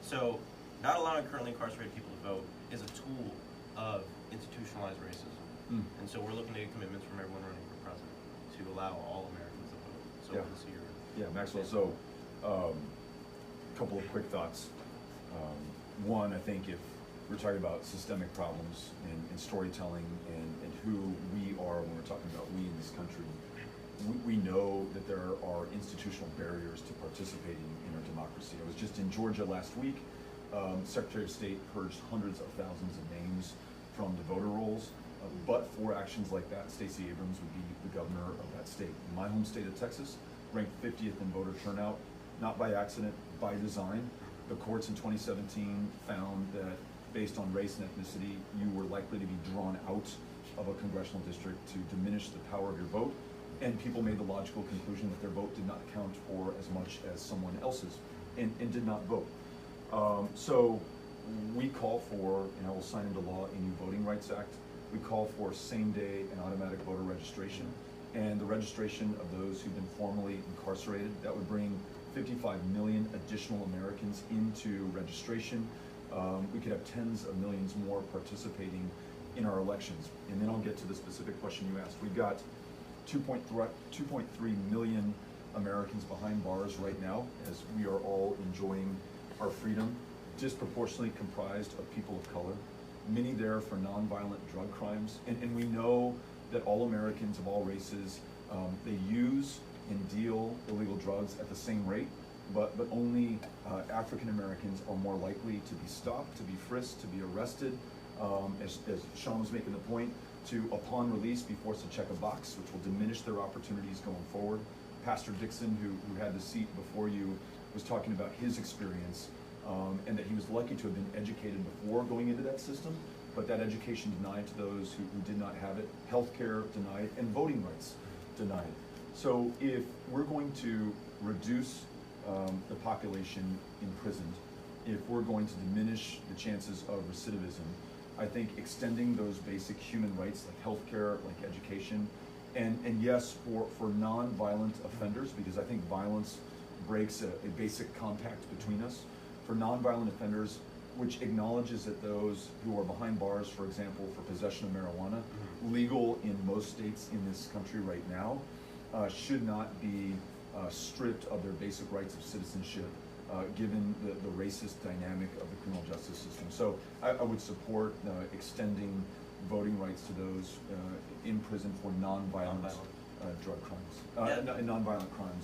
So, not allowing currently incarcerated people to vote is a tool of institutionalized racism. And so we're looking to get commitments from everyone running for president to allow all Americans to vote. So Yeah. we'll see your. Yeah, Maxwell, so a couple of quick thoughts. One, I think if we're talking about systemic problems in storytelling and who we are when we're talking about we in this country, we know that there are institutional barriers to participating in our democracy. I was just in Georgia last week. Secretary of State purged hundreds of thousands of names from the voter rolls. But for actions like that, Stacey Abrams would be the governor of that state. In my home state of Texas, ranked 50th in voter turnout, not by accident, by design. The courts in 2017 found that based on race and ethnicity, you were likely to be drawn out of a congressional district to diminish the power of your vote. And people made the logical conclusion that their vote did not count for as much as someone else's and did not vote. So we call for, and I will sign into law, a new Voting Rights Act. We call for same-day and automatic voter registration and the registration of those who've been formerly incarcerated. That would bring 55 million additional Americans into registration. We could have tens of millions more participating in our elections. And then I'll get to the specific question you asked. We've got 2.3 million Americans behind bars right now as we are all enjoying our freedom, disproportionately comprised of people of color. Many there for nonviolent drug crimes, and we know that all Americans of all races, they use and deal illegal drugs at the same rate, but only African Americans are more likely to be stopped, to be frisked, to be arrested, as Sean was making the point, to upon release be forced to check a box, which will diminish their opportunities going forward. Pastor Dixon, who had the seat before you, was talking about his experience. And that he was lucky to have been educated before going into that system, but that education denied to those who did not have it, healthcare denied, and voting rights denied. So if we're going to reduce the population imprisoned, if we're going to diminish the chances of recidivism, I think extending those basic human rights like healthcare, like education, and yes, for non-violent offenders, because I think violence breaks a basic compact between us. For nonviolent offenders, which acknowledges that those who are behind bars, for example, for possession of marijuana, legal in most states in this country right now, should not be stripped of their basic rights of citizenship, given the racist dynamic of the criminal justice system. So I would support extending voting rights to those in prison for nonviolent drug crimes, nonviolent crimes.